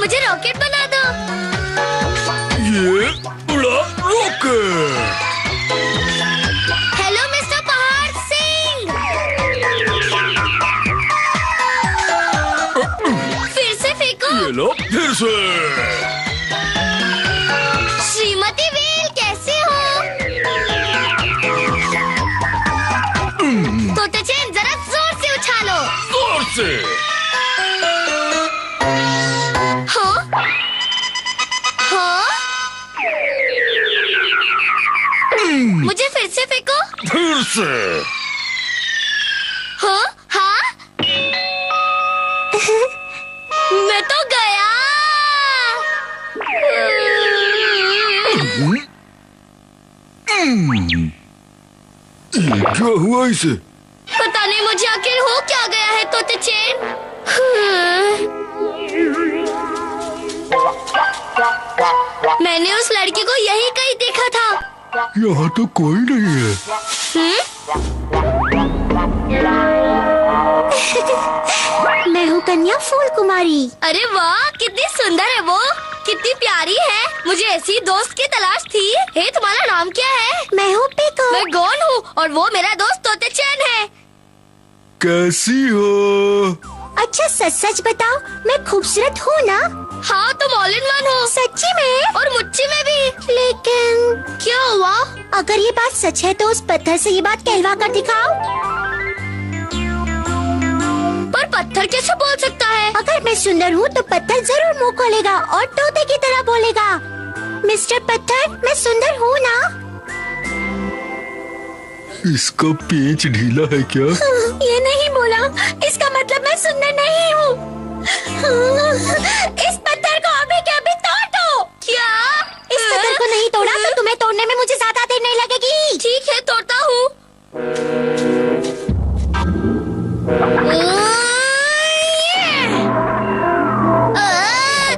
मुझे रॉकेट बना दो। ये उड़ा रॉकेट। हेलो मिस्टर पहाड़ सिंह। फिर से फेंको। ये लो फिर से। श्रीमती व्हेल कैसे हो? तोते चैन जरा जोर से उछालो। जोर से। हाँ? हाँ? मुझे फिर से फेंको। फिर से। हाँ? हाँ? मैं तो गया। ये क्या हुआ इसे? पता नहीं मुझे आखिर हो क्या गया है तोते चैन। मैंने उस लड़की को यहीं कहीं देखा था। यहाँ तो कोई नहीं है। मैं हूँ कन्या फूल कुमारी। अरे वाह, कितनी सुंदर है वो, कितनी प्यारी है। मुझे ऐसी दोस्त की तलाश थी। हे, तुम्हारा नाम क्या है? मैं हूँ पीको। मैं गॉन हूँ और वो मेरा दोस्त तोते चैन है। कैसी हो? अच्छा सच सच बताओ, मैं खूबसूरत हूँ ना? हाँ, तुम ऑल इन वन हो। सच्ची में? और मुच्ची में भी। लेकिन क्या हुआ? अगर ये बात सच है तो उस पत्थर से ये बात कहलवा कर दिखाओ। पर पत्थर कैसे बोल सकता है? अगर मैं सुंदर हूँ तो पत्थर जरूर मुंह खोलेगा और तोते की तरह बोलेगा, मिस्टर पत्थर, मैं सुंदर हूँ ना? इसका पेंच ढीला है क्या? ये नहीं बोला, इसका मतलब मैं सुंदर नहीं हूँ। इस पत्थर को अभी के अभी तोड़ दो। क्या? इस पत्थर को नहीं तोड़ा तो तुम्हें तोड़ने में मुझे ज्यादा देर नहीं लगेगी। ठीक है, तोड़ता हूँ।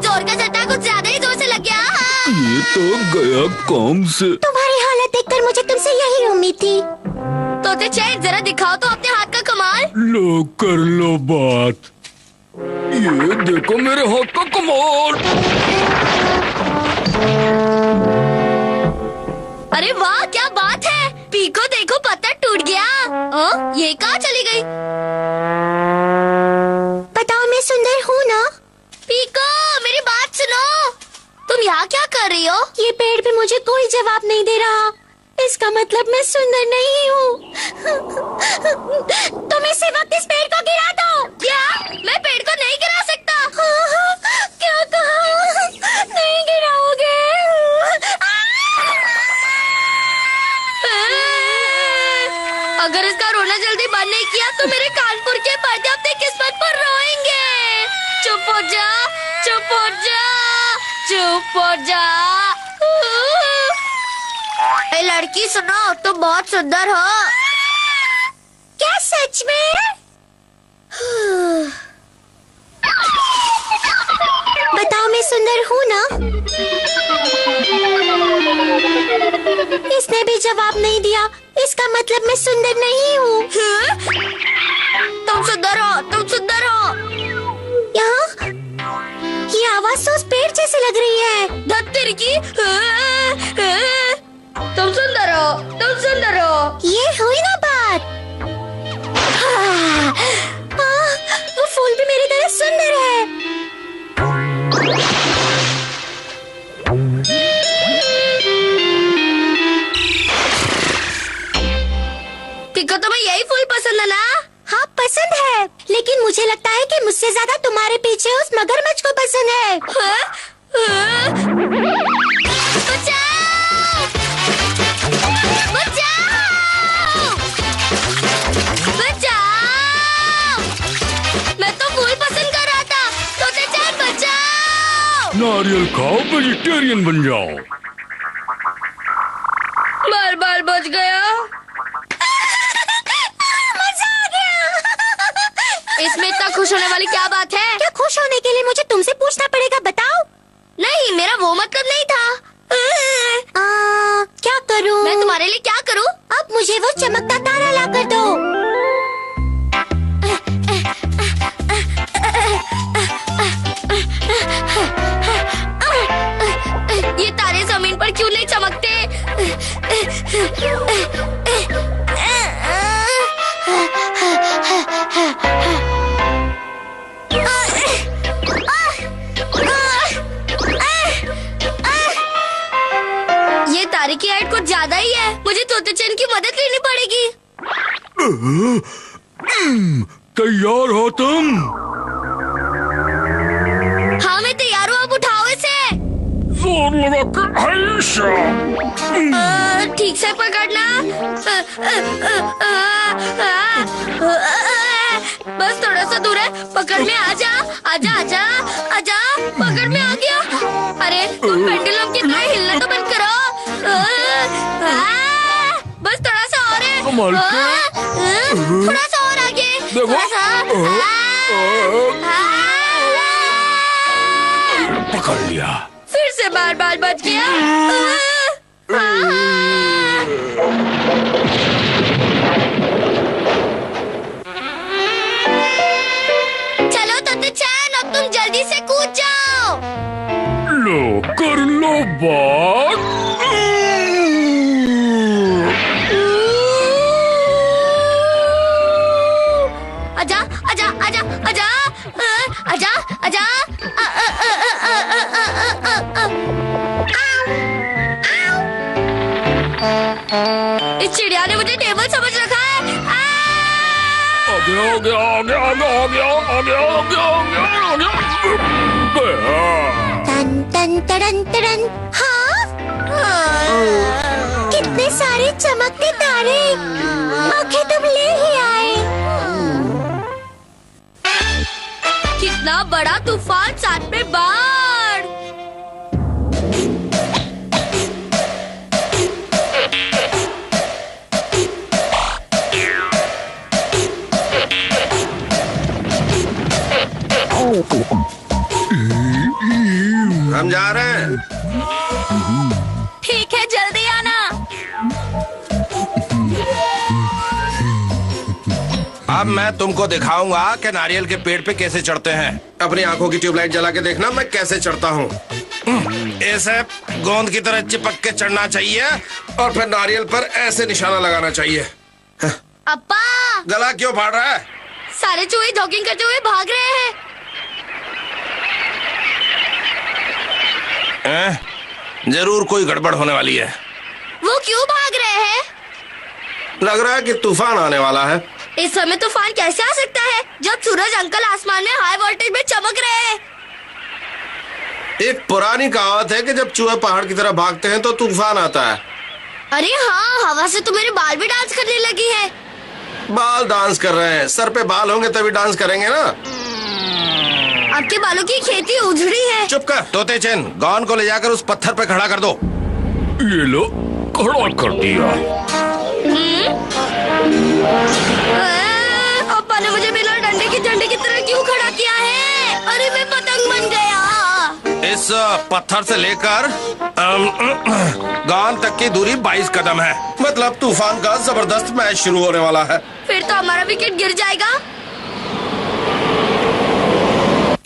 जोर का झटका कुछ ज्यादा ही जोर से लग गया। ये तो गया काम से। तुम्हारी हालत देखकर मुझे तुमसे यही उम्मीद थी। तोते चैन जरा दिखाओ तो अपने हाथ का कमाल। लो कर लो बात। ये देखो मेरे हाथ का कमाल। अरे वाह, क्या बात है। पीको देखो, पत्थर टूट गया। ये कहाँ चली गई? बताओ मैं सुंदर हूँ ना? पीको, मेरी बात सुनो। तुम यहाँ क्या कर रही हो? ये पेड़ भी मुझे कोई जवाब नहीं दे रहा। इसका मतलब मैं सुंदर नहीं हूँ। तुम इसी वक्त इस पेड़ को गिरा दो। क्या? मैं पेड़ को नहीं गिरा सकता। क्या कहा? नहीं गिराओगे? अगर इसका रोना जल्दी बंद नहीं किया तो मेरे कानपुर के पर्दे अपनी किस्मत पर रोएंगे। चुप हो जा, चुप हो जा, चुप हो जा। ए लड़की सुनो, तुम बहुत सुंदर हो। क्या सच में? बताओ मैं सुंदर हूँ ना? इसने भी जवाब नहीं दिया। इसका मतलब मैं सुंदर नहीं हूँ। तुम सुंदर हो, तुम सुंदर हो। यहाँ ये आवाज तो उस पेड़ जैसी लग रही है। धत्तेरी की। तुम सुंदर हो, तुम सुंदर हो। ये हुई ना बात। वो फूल भी मेरी तरह सुंदर है। पिको, तुम्हें यही फूल पसंद है ना? हाँ पसंद है, लेकिन मुझे लगता है कि मुझसे ज्यादा तुम्हारे पीछे उस मगरमच्छ को पसंद है। बचाओ! बचाओ! बचाओ! मैं तो फूल पसंद कर रहा था। तोते चैन बचाओ! नारियल खाओ, वेजिटेरियन बन जाओ। बाल बाल बच गया। मजा आ गया। इसमें इतना खुश होने वाली क्या बात है? क्या खुश होने के लिए मुझे तुमसे पूछना पड़ेगा? बताओ। नहीं, मेरा वो मतलब नहीं था। क्या करूं? मैं तुम्हारे लिए क्या करूं? अब मुझे वो चमकता तारा ला कर दो। तुम्हारी की हाइट कुछ ज्यादा ही है, मुझे तोते चैन की मदद लेनी पड़ेगी। तैयार हो तुम? हाँ मैं तैयार हूँ, अब उठाओ इसे। जोर लगा के ठीक से पकड़ना। बस थोड़ा सा दूर है, पकड़ में आजा आजा आजा आजा, पकड़ में आ गया। अरे तुम पेंडुलम की तरह हिलना तो बंद करो। बस थोड़ा सा और है, थोड़ा सा और आगे, थोड़ा सा। पकड़ लिया। फिर से बार बार बच गया। चलो तोते चैन, अब तुम जल्दी से कूद जाओ। लो कर लो बात। आजा आजा आजा आजा आजा आजा। इस चिड़िया ने मुझे टेबल समझ रखा है। आ गया आ गया आ गया आ गया आ गया आ गया आ गया आ गया। टन टन टन टन। हाँ कितने सारे चमकते तारे, आंखें तुम ले ही आए। कितना बड़ा तूफान, साथ में बाढ़। हम जा रहे हैं। ठीक है, जल्दी आना। अब मैं तुमको दिखाऊंगा कि नारियल के पेड़ पे कैसे चढ़ते हैं। अपनी आंखों की ट्यूबलाइट जला के देखना मैं कैसे चढ़ता हूँ। ऐसे गोंद की तरह चिपक के चढ़ना चाहिए और फिर नारियल पर ऐसे निशाना लगाना चाहिए। अप्पा, गला क्यों फाड़ रहा है? सारे चूहे जॉगिंग करते हुए भाग रहे हैं। जरूर कोई गड़बड़ होने वाली है। वो क्यों भाग रहे हैं? लग रहा है कि तूफान आने वाला है। इस समय तूफान कैसे आ सकता है जब सूरज अंकल आसमान में हाई वोल्टेज में चमक रहे हैं? एक पुरानी कहावत है कि जब चूहे पहाड़ की तरफ भागते हैं तो तूफान आता है। अरे हाँ, हवा से तो मेरे बाल भी डांस करने लगी है। बाल डांस कर रहे हैं? सर पे बाल होंगे तभी डांस करेंगे ना। आपके बालों की खेती उजड़ी है। चुप कर तोते चैन, गॉन को ले जाकर उस पत्थर पे खड़ा कर दो। ये लो, खड़ा कर दिया। अप्पा ने मुझे बिना डंडे की झंडे की तरह क्यों खड़ा किया है? अरे मैं पतंग बन गया। इस पत्थर से लेकर गॉन तक की दूरी 22 कदम है। मतलब तूफान का जबरदस्त मैच शुरू होने वाला है। फिर तो हमारा विकेट गिर जाएगा।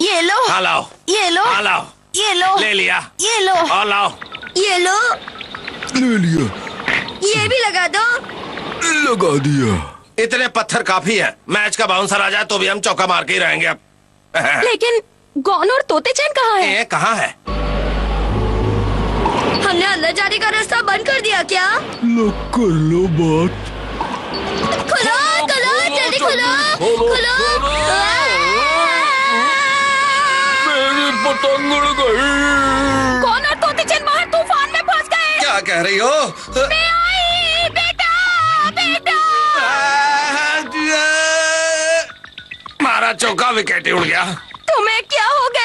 ये लो, हाँ लाओ, ये लो, हाँ लाओ, ये लो, ले लिया, ये लो, और लाओ, ये लो, ले लिया, ये भी लगा दो। लगा दिया। इतने पत्थर काफी है। मैच का बाउंसर आ जाए तो भी हम चौका मार के ही रहेंगे अब। लेकिन गॉन और तोते चैन कहाँ है? कहाँ है? हमने अंदर जाने का रास्ता बंद कर दिया क्या? लो कर लो बात। खुलो, खुलो, जल्दी खुलो, खुलो। मेरी पतंग उड़ गई। गॉन और तोते चैन बाहर तूफान में फंस गए। क्या कह रही हो? मैं आई, बेटा, बेटा। मारा चौका, विकेट उड़ गया। तुम्हें क्या हो गया?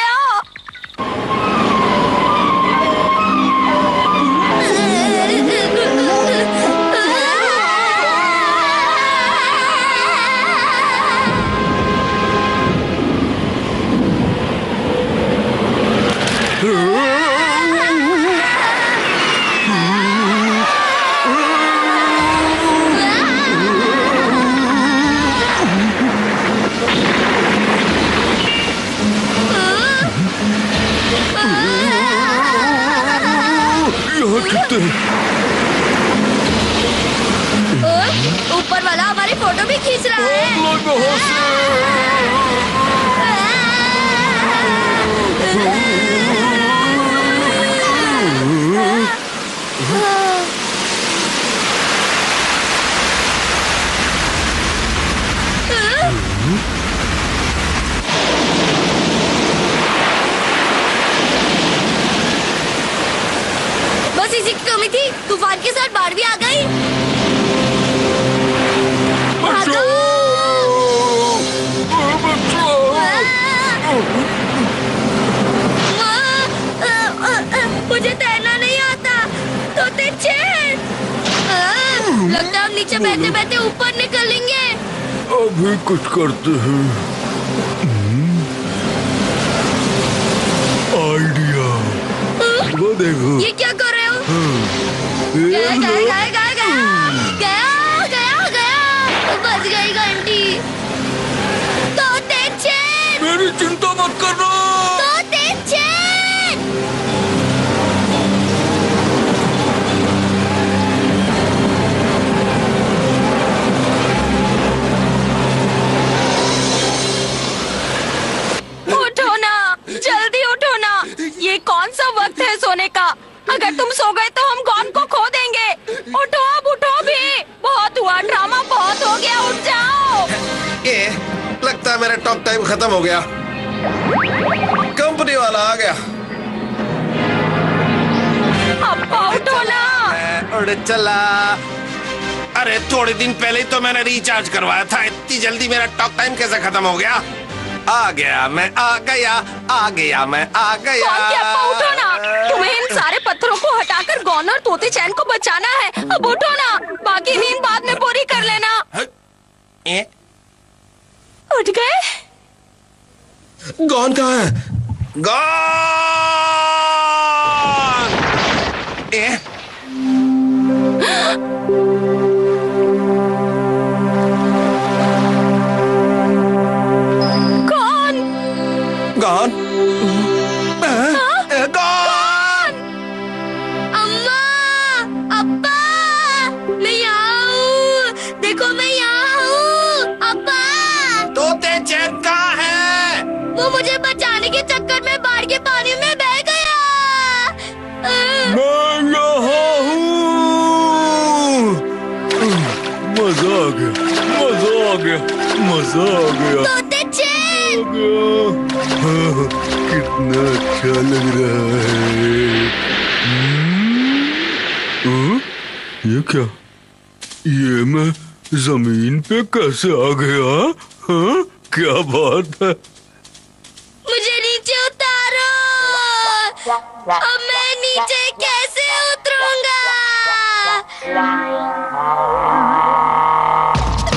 ऊपर वाला हमारी फोटो भी खींच रहा है। के साथ बाढ़ भी आ गई। भागो! मुझे तैरना नहीं आता। तोते चेन। लगता है हम नीचे बहते बहते ऊपर निकलेंगे। अभी कुछ करते हैं। आइडिया। वो देखो। ये क्या कर रहे हो? गया गया गया गया गया गया गया। बच गई घंटी। तोते चेन। मेरी चिंता मत करना। तोते चेन। उठो ना, जल्दी उठो ना। ये कौन सा वक्त है सोने का? अगर तुम सो गए तो हम गॉन को खो देंगे। उठो, अब उठो भी। बहुत हुआ ड्रामा, बहुत हो गया, उठ जाओ। ये लगता है मेरा टॉक टाइम खत्म हो गया। कंपनी वाला आ गया। अब्बा उठो ना। मैं उड़ चला। अरे थोड़े दिन पहले ही तो मैंने रिचार्ज करवाया था। इतनी जल्दी मेरा टॉक टाइम कैसे खत्म हो गया? आ गया, मैं आ गया, आ गया, मैं आ गया। गॉन के अब्बा उठो ना। तुम्हें इन सारे पत्थरों को हटाकर गॉन और तोते चैन को बचाना है। अब उठो ना, बाकी नींद बाद में पूरी कर लेना। उठ गए? गॉन कहाँ है? गॉन! गॉन! गॉन! गॉन! अम्मा, अब्बा, मैं यहाँ हूँ। देखो मैं यहाँ हूँ। अब्बा, तोते चैन कहाँ है? वो मुझे बचाने के चक्कर में बाढ़ के पानी में बह गया। मैं यहाँ हूँ। मजा आ गया, मजा आ गया, मजा आ गया। तोते चैन। हाँ, कितना अच्छा लग रहा है। ये क्या? ये मैं जमीन पे कैसे आ गया? हाँ, क्या बात है? मुझे नीचे उतारो। अब मैं नीचे कैसे उतरूंगा?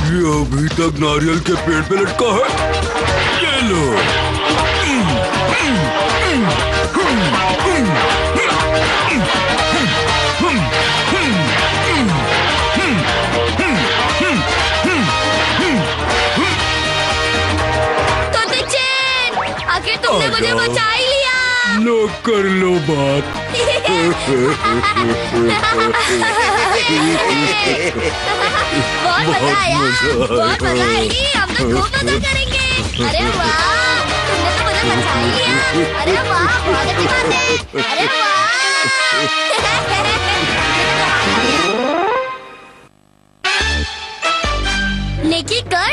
ये अभी तक नारियल के पेड़ पे लटका है। ले लो। तोते चैन, आखिर तुमने मुझे बचा ही लिया। लो कर लो बात। बहुत मजा आया। बहुत मजा आएगी। हम तो खूब मजा करेंगे। अरे वाह, तुमने तो मुझे बचा ही लिया। अरे वाह, बहुत अच्छी बात है। अरे वाह। नेकी कर,